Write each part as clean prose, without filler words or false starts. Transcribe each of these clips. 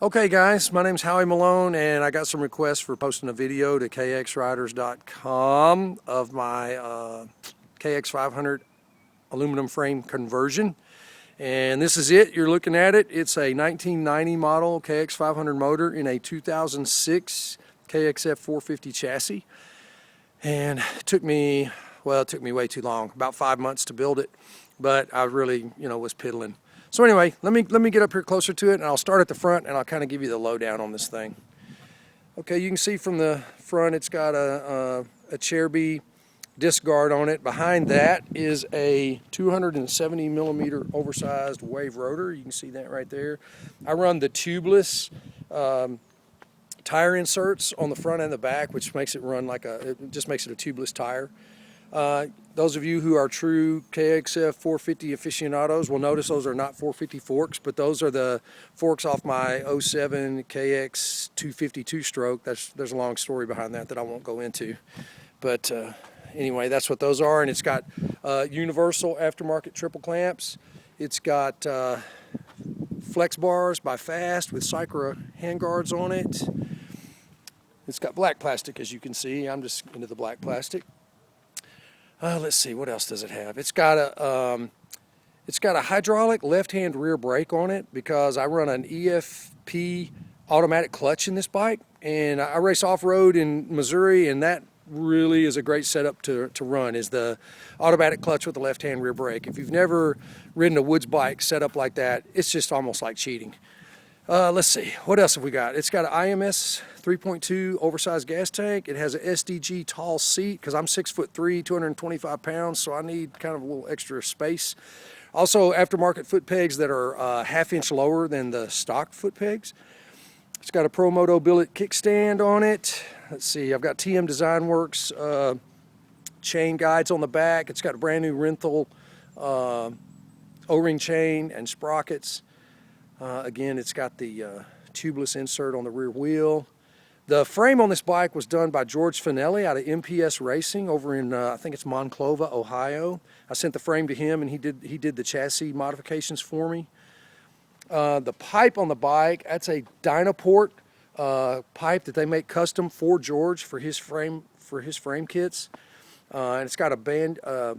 Okay guys, my name's Howie Malone and I got some requests for posting a video to KX riders.com of my KX500 aluminum frame conversion. And this is it, you're looking at it. It's a 1990 model KX500 motor in a 2006 KXF 450 chassis. And it took me way too long, about 5 months to build it, but I really, was piddling. So anyway, let me get up here closer to it and I'll start at the front and I'll kind of give you the lowdown on this thing. Okay, you can see from the front it's got a Cherby disc guard on it. Behind that is a 270 millimeter oversized wave rotor. You can see that right there. I run the tubeless tire inserts on the front and the back, which makes it run like it just makes it a tubeless tire. Those of you who are true KXF 450 aficionados will notice those are not 450 forks, but those are the forks off my 07 KX 252 stroke. There's a long story behind that I won't go into. But anyway, that's what those are, and it's got universal aftermarket triple clamps. It's got flex bars by Fast with Sycra handguards on it. It's got black plastic, as you can see. I'm just into the black plastic. Let's see, what else does it have? It's got a hydraulic left-hand rear brake on it because I run an EFP automatic clutch in this bike, and I race off-road in Missouri, and that really is a great setup to run, is the automatic clutch with the left-hand rear brake. If you've never ridden a woods bike set up like that, it's just almost like cheating. Let's see, what else have we got? It's got an IMS 3.2 oversized gas tank. It has an SDG tall seat because I'm 6'3", 225 pounds, so I need kind of a little extra space. Also, aftermarket foot pegs that are ½ inch lower than the stock foot pegs. It's got a ProMoto billet kickstand on it. Let's see, I've got TM Design Works chain guides on the back. It's got a brand new Renthal O-ring chain and sprockets. Again, it's got the tubeless insert on the rear wheel. The frame on this bike was done by George Finelli out of MPS Racing over in, I think it's Monclova, Ohio. I sent the frame to him and he did the chassis modifications for me. The pipe on the bike, that's a Dynaport pipe that they make custom for George for his frame kits. And it's got a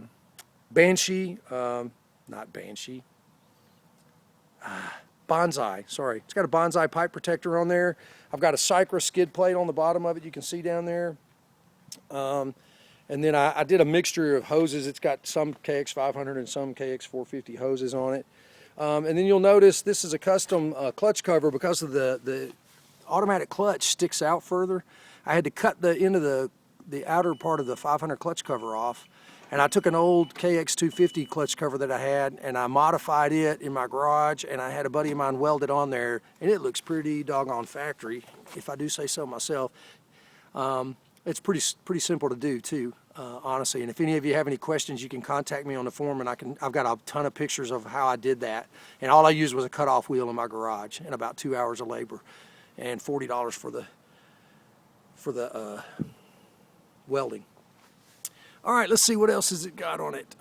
Banshee, not Banshee. Bonsai, sorry. It's got a Bonsai pipe protector on there. I've got a Sycra skid plate on the bottom of it, you can see down there. And then I did a mixture of hoses. It's got some KX500 and some KX450 hoses on it. And then you'll notice this is a custom clutch cover because of the automatic clutch sticks out further. I had to cut the end of the outer part of the 500 clutch cover off. And I took an old KX 250 clutch cover that I had and I modified it in my garage, and I had a buddy of mine weld it on there, and it looks pretty doggone factory, if I do say so myself. It's pretty simple to do too, honestly. And if any of you have any questions, you can contact me on the forum, and I've got a ton of pictures of how I did that. And all I used was a cutoff wheel in my garage and about 2 hours of labor and $40 for the welding. All right, let's see what else has it got on it.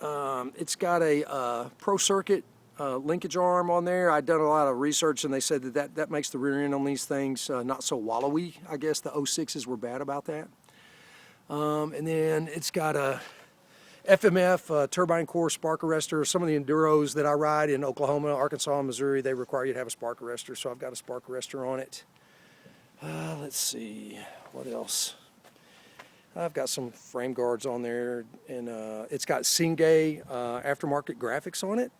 It's got a Pro Circuit linkage arm on there. I'd done a lot of research and they said that makes the rear end on these things not so wallowy. I guess the 06s were bad about that. And then it's got a FMF turbine core spark arrestor. Some of the enduros that I ride in Oklahoma, Arkansas, and Missouri, they require you to have a spark arrestor, so I've got a spark arrestor on it. Let's see, what else? I've got some frame guards on there, and it's got Singay aftermarket graphics on it.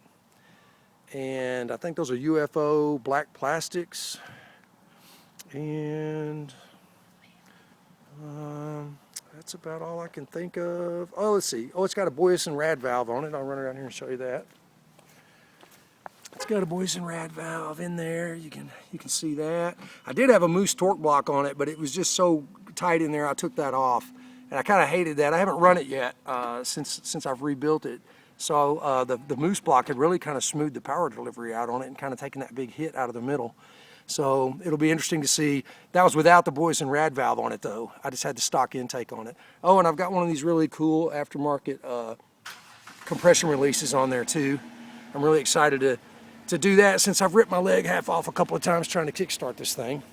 And I think those are UFO black plastics. And that's about all I can think of. Oh, let's see. Oh, it's got a Boyesen rad valve on it. I'll run around here and show you that. It's got a Boyesen rad valve in there. You can see that. I did have a Moose torque block on it, but it was just so tight in there I took that off. And I kind of hated that. I haven't run it yet since I've rebuilt it. So the Moose block had really kind of smoothed the power delivery out on it and kind of taken that big hit out of the middle. So it'll be interesting to see. That was without the Boyesen rad valve on it though. I just had the stock intake on it. Oh, and I've got one of these really cool aftermarket compression releases on there too. I'm really excited to to do that since I've ripped my leg half off a couple of times trying to kickstart this thing.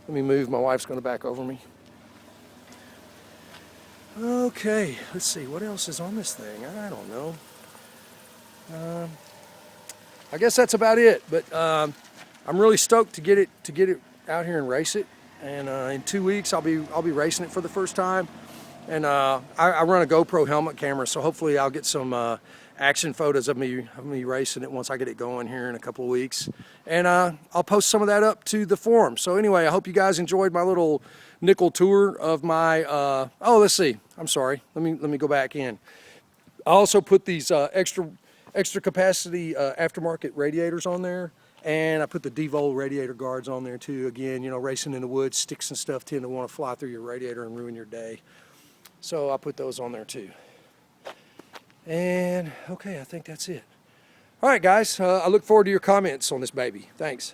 Let me move, my wife's going to back over me. Okay, let's see, what else is on this thing? I don't know. I guess that's about it, but I'm really stoked to get it out here and race it. And in 2 weeks, I'll be racing it for the first time. And I run a GoPro helmet camera, so hopefully I'll get some action photos of me racing it once I get it going here in a couple of weeks. And I'll post some of that up to the forum. So anyway, I hope you guys enjoyed my little nickel tour of my, oh, let's see. I'm sorry. Let me go back in. I also put these extra capacity aftermarket radiators on there. And I put the Devo radiator guards on there too. Again, you know, racing in the woods, sticks and stuff tend to want to fly through your radiator and ruin your day. So I put those on there too. And okay, I think that's it. All right, guys, I look forward to your comments on this baby. Thanks.